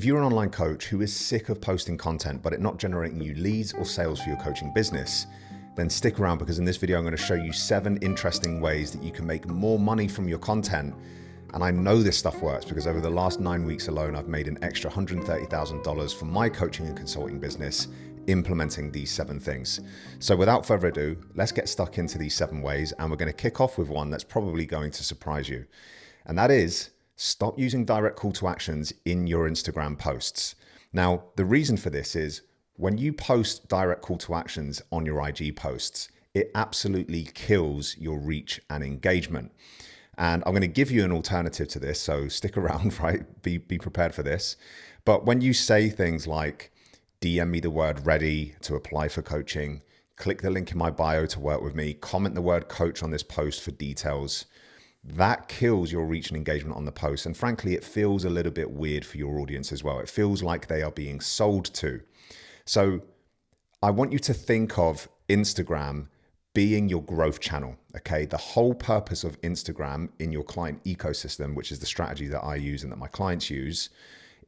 If you're an online coach who is sick of posting content but it not generating you leads or sales for your coaching business, then stick around, because in this video I'm going to show you 7 interesting ways that you can make more money from your content. And I know this stuff works because over the last 9 weeks alone, I've made an extra $130,000 from my coaching and consulting business implementing these 7 things. So without further ado, let's get stuck into these 7 ways, and we're going to kick off with one that's probably going to surprise you. And that is, stop using direct call to actions in your Instagram posts. Now, the reason for this is when you post direct call to actions on your IG posts, it absolutely kills your reach and engagement. And I'm going to give you an alternative to this, so stick around, right? Be prepared for this. But when you say things like, DM me the word ready to apply for coaching, click the link in my bio to work with me, comment the word coach on this post for details, that kills your reach and engagement on the post. And frankly, it feels a little bit weird for your audience as well. It feels like they are being sold to. So I want you to think of Instagram being your growth channel, okay? The whole purpose of Instagram in your client ecosystem, which is the strategy that I use and that my clients use,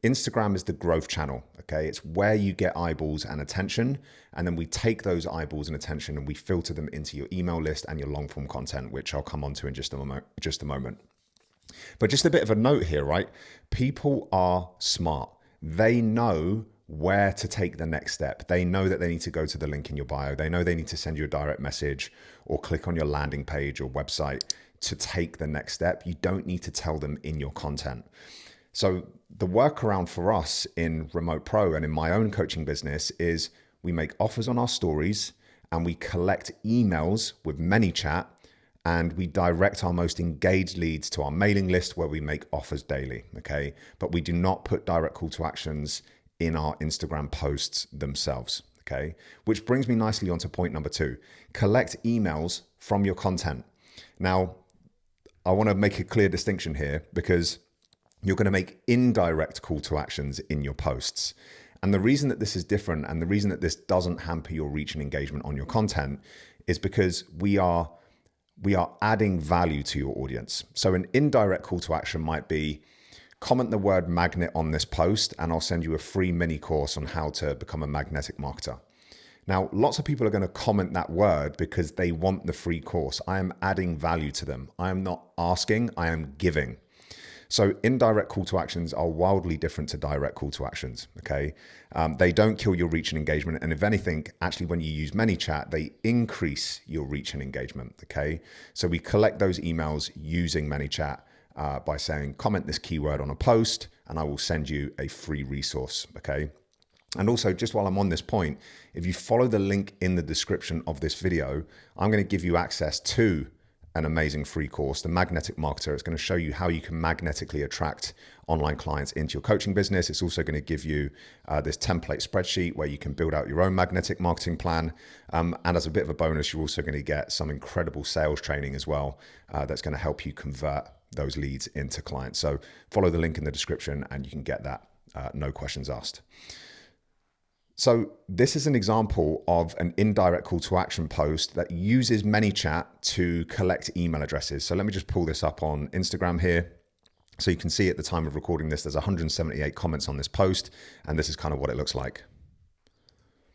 Instagram is the growth channel, okay? It's where you get eyeballs and attention, and then we take those eyeballs and attention and we filter them into your email list and your long form content, which I'll come on to in just a moment. But just a bit of a note here, right? People are smart. They know where to take the next step. They know that they need to go to the link in your bio. They know they need to send you a direct message or click on your landing page or website to take the next step. You don't need to tell them in your content. So the workaround for us in Remote Pro and in my own coaching business is we make offers on our stories and we collect emails with ManyChat, and we direct our most engaged leads to our mailing list where we make offers daily, okay? But we do not put direct call to actions in our Instagram posts themselves, okay? Which brings me nicely onto point number 2. Collect emails from your content. Now, I want to make a clear distinction here because you're going to make indirect call to actions in your posts. And the reason that this is different and the reason that this doesn't hamper your reach and engagement on your content is because we are adding value to your audience. So an indirect call to action might be, comment the word magnet on this post and I'll send you a free mini course on how to become a magnetic marketer. Now, lots of people are going to comment that word because they want the free course. I am adding value to them. I am not asking, I am giving. So indirect call to actions are wildly different to direct call to actions, okay? They don't kill your reach and engagement. And if anything, actually, when you use ManyChat, they increase your reach and engagement, okay? So we collect those emails using ManyChat by saying, comment this keyword on a post and I will send you a free resource, okay? And also, just while I'm on this point, if you follow the link in the description of this video, I'm going to give you access to an amazing free course, The Magnetic Marketer. It's going to show you how you can magnetically attract online clients into your coaching business. It's also going to give you this template spreadsheet where you can build out your own magnetic marketing plan. And as a bit of a bonus, you're also going to get some incredible sales training as well that's going to help you convert those leads into clients. So follow the link in the description and you can get that, no questions asked. So this is an example of an indirect call to action post that uses ManyChat to collect email addresses. So let me just pull this up on Instagram here. So you can see at the time of recording this, there's 178 comments on this post, and this is kind of what it looks like.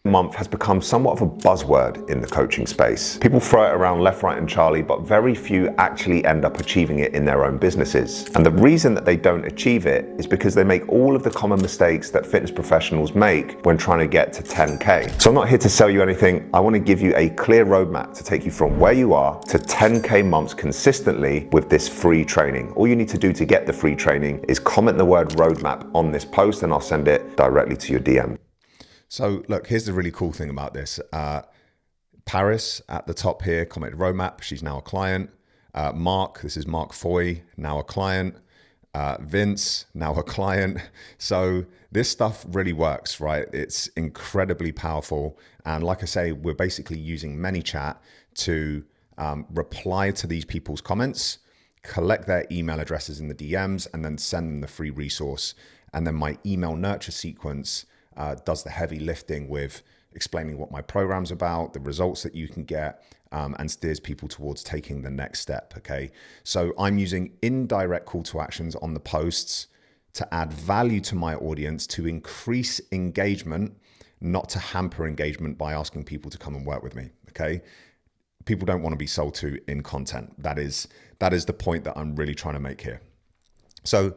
Month has become somewhat of a buzzword in the coaching space. People throw it around left, right, and Charlie, but very few actually end up achieving it in their own businesses. And the reason that they don't achieve it is because they make all of the common mistakes that fitness professionals make when trying to get to 10K. So I'm not here to sell you anything. I want to give you a clear roadmap to take you from where you are to 10K months consistently with this free training. All you need to do to get the free training is comment the word roadmap on this post and I'll send it directly to your DM. So look, here's the really cool thing about this. Paris at the top here commented roadmap. She's now a client. Mark, this is Mark Foy, now a client. Vince, now a client. So this stuff really works, right? It's incredibly powerful. And like I say, we're basically using ManyChat to reply to these people's comments, collect their email addresses in the DMs, and then send them the free resource. And then my email nurture sequence does the heavy lifting with explaining what my program's about, the results that you can get, and steers people towards taking the next step, okay? So I'm using indirect call to actions on the posts to add value to my audience, to increase engagement, not to hamper engagement by asking people to come and work with me, okay? People don't want to be sold to in content. That is the point that I'm really trying to make here. So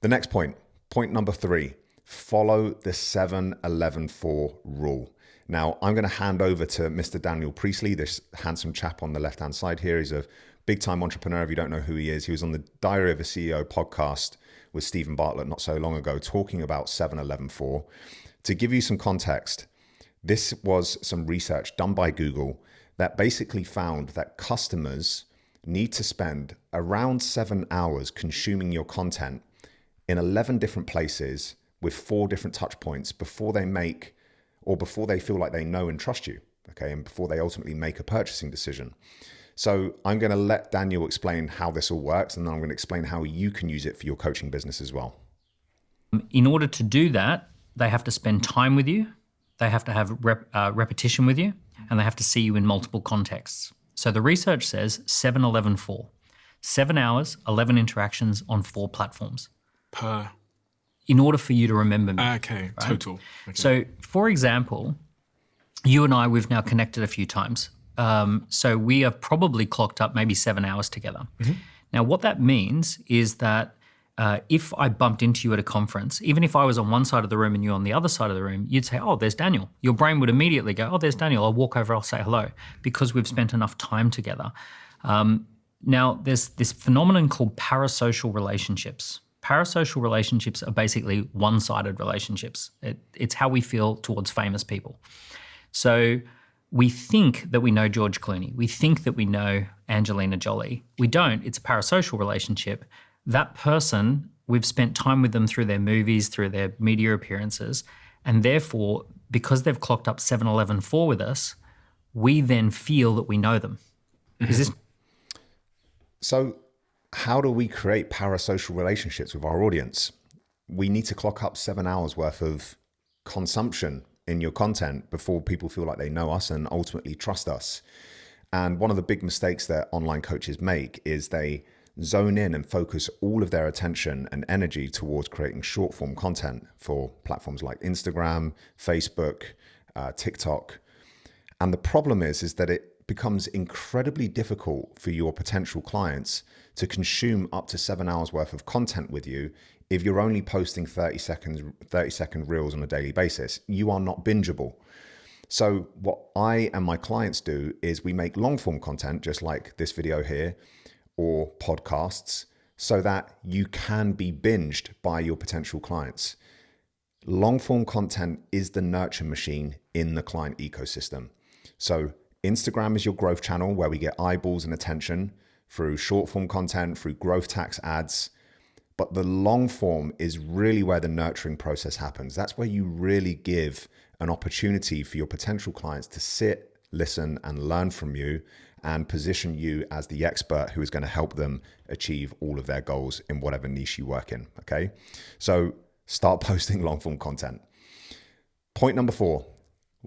the next point number 3, follow the 7-11-4 rule. Now, I'm going to hand over to Mr. Daniel Priestley, this handsome chap on the left-hand side here. He's a big-time entrepreneur. If you don't know who he is, he was on the Diary of a CEO podcast with Stephen Bartlett not so long ago, talking about 7-11-4. To give you some context, this was some research done by Google that basically found that customers need to spend around 7 hours consuming your content in 11 different places with 4 different touch points before they feel like they know and trust you, okay, and before they ultimately make a purchasing decision. So I'm going to let Daniel explain how this all works, and then I'm going to explain how you can use it for your coaching business as well. In order to do that, they have to spend time with you, they have to have repetition with you, and they have to see you in multiple contexts. So the research says 7-11-4, 7 hours, 11 interactions on 4 platforms. In order for you to remember me. Okay, right? Total. Okay. So, for example, you and I, we've now connected a few times. So we have probably clocked up maybe 7 hours together. Mm-hmm. Now, what that means is that if I bumped into you at a conference, even if I was on one side of the room and you on the other side of the room, you'd say, oh, there's Daniel. Your brain would immediately go, oh, there's Daniel. I'll walk over, I'll say hello, because we've spent enough time together. Now, there's this phenomenon called parasocial relationships. Parasocial relationships are basically one-sided relationships. It's how we feel towards famous people. So we think that we know George Clooney. We think that we know Angelina Jolie. We don't. It's a parasocial relationship. That person, we've spent time with them through their movies, through their media appearances, and therefore, because they've clocked up 7-11-4 with us, we then feel that we know them. Is this... So how do we create parasocial relationships with our audience? We need to clock up 7 hours worth of consumption in your content before people feel like they know us and ultimately trust us. And one of the big mistakes that online coaches make is they zone in and focus all of their attention and energy towards creating short form content for platforms like Instagram, Facebook, TikTok. And the problem is that it becomes incredibly difficult for your potential clients to consume up to 7 hours worth of content with you if you're only posting 30-second reels on a daily basis. You are not bingeable. So what I and my clients do is we make long form content, just like this video here, or podcasts, so that you can be binged by your potential clients. Long form content is the nurture machine in the client ecosystem. So Instagram is your growth channel where we get eyeballs and attention through short form content, through growth tax ads. But the long form is really where the nurturing process happens. That's where you really give an opportunity for your potential clients to sit, listen, and learn from you and position you as the expert who is going to help them achieve all of their goals in whatever niche you work in, okay? So start posting long form content. Point number 4,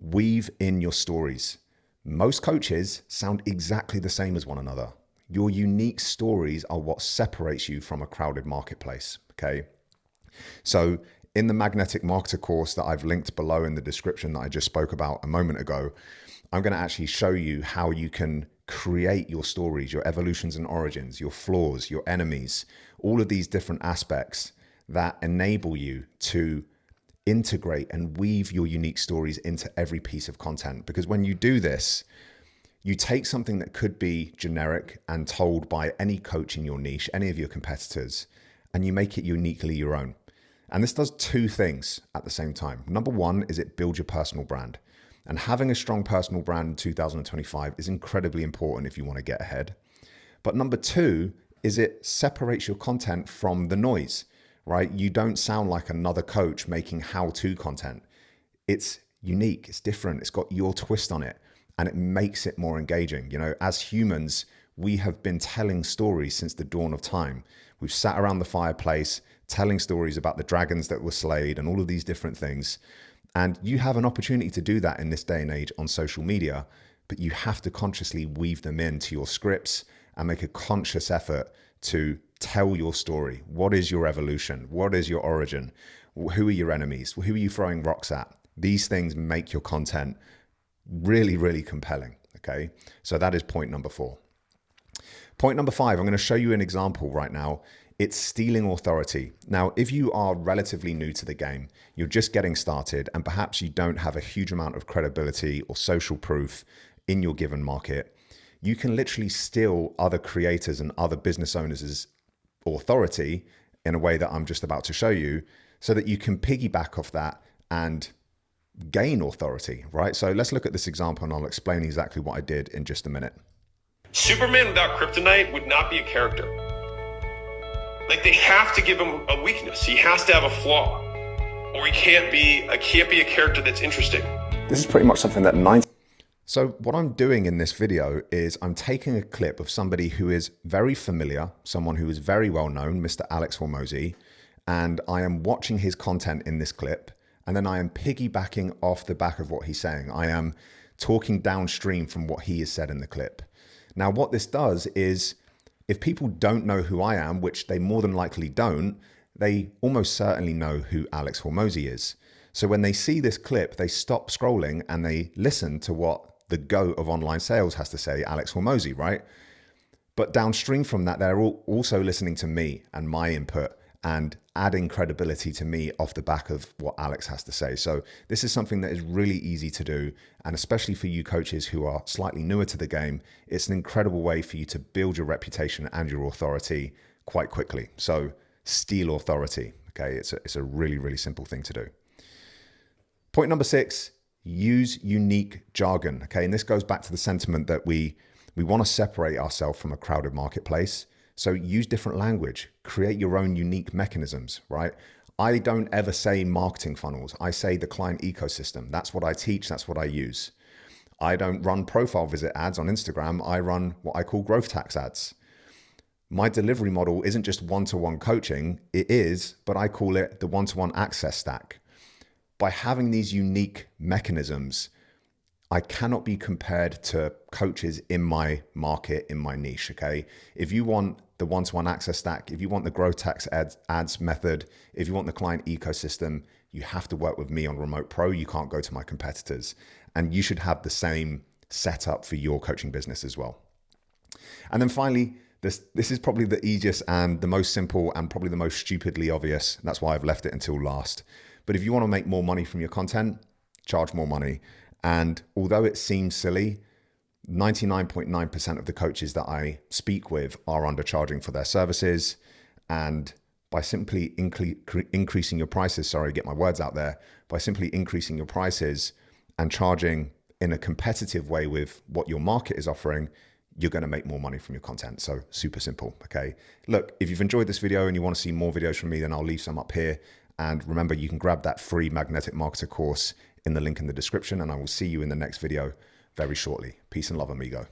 weave in your stories. Most coaches sound exactly the same as one another. Your unique stories are what separates you from a crowded marketplace, okay? So in the Magnetic Marketer course that I've linked below in the description that I just spoke about a moment ago, I'm going to actually show you how you can create your stories, your evolutions and origins, your flaws, your enemies, all of these different aspects that enable you to integrate and weave your unique stories into every piece of content. Because when you do this, you take something that could be generic and told by any coach in your niche, any of your competitors, and you make it uniquely your own. And this does 2 things at the same time. Number 1 is it builds your personal brand. And having a strong personal brand in 2025 is incredibly important if you want to get ahead. But number 2 is it separates your content from the noise, right? You don't sound like another coach making how-to content. It's unique, it's different, it's got your twist on it, and it makes it more engaging. You know, as humans, we have been telling stories since the dawn of time. We've sat around the fireplace telling stories about the dragons that were slayed and all of these different things. And you have an opportunity to do that in this day and age on social media, but you have to consciously weave them into your scripts and make a conscious effort to tell your story. What is your evolution? What is your origin? Who are your enemies? Who are you throwing rocks at? These things make your content really, really compelling. Okay. So that is point number 4. Point number 5, I'm going to show you an example right now. It's stealing authority. Now, if you are relatively new to the game, you're just getting started, and perhaps you don't have a huge amount of credibility or social proof in your given market, you can literally steal other creators and other business owners' authority in a way that I'm just about to show you, so that you can piggyback off that and gain authority, right? So let's look at this example and I'll explain exactly what I did in just a minute. Superman without kryptonite would not be a character. Like, they have to give him a weakness. He has to have a flaw, or he can't be a character that's interesting. This is pretty much something that So what I'm doing in this video is I'm taking a clip of somebody who is very familiar, someone who is very well known, Mr. Alex Hormozi, and I am watching his content in this clip, and then I am piggybacking off the back of what he's saying. I am talking downstream from what he has said in the clip. Now, what this does is, if people don't know who I am, which they more than likely don't, they almost certainly know who Alex Hormozi is. So when they see this clip, they stop scrolling and they listen to what the GOAT of online sales has to say, Alex Hormozi, right? But downstream from that, they're also listening to me and my input and adding credibility to me off the back of what Alex has to say. So this is something that is really easy to do. And especially for you coaches who are slightly newer to the game, it's an incredible way for you to build your reputation and your authority quite quickly. So steal authority, okay? It's a really, really simple thing to do. Point number 6, use unique jargon, okay? And this goes back to the sentiment that we want to separate ourselves from a crowded marketplace. So use different language, create your own unique mechanisms, right? I don't ever say marketing funnels. I say the client ecosystem. That's what I teach. That's what I use. I don't run profile visit ads on Instagram. I run what I call growth tax ads. My delivery model isn't just one-to-one coaching. It is, but I call it the one-to-one access stack. By having these unique mechanisms, I cannot be compared to coaches in my market, in my niche, okay? If you want the one-to-one access stack, if you want the growth tax ads method, if you want the client ecosystem, you have to work with me on Remote Pro. You can't go to my competitors. And you should have the same setup for your coaching business as well. And then finally, this is probably the easiest and the most simple and probably the most stupidly obvious. That's why I've left it until last. But if you want to make more money from your content, charge more money. And although it seems silly, 99.9% of the coaches that I speak with are undercharging for their services. And by simply increasing your prices, get my words out there, by simply increasing your prices and charging in a competitive way with what your market is offering, you're going to make more money from your content. So super simple, okay? Look, if you've enjoyed this video and you want to see more videos from me, then I'll leave some up here. And remember, you can grab that free Magnetic Marketer course in the link in the description, and I will see you in the next video very shortly. Peace and love, amigo.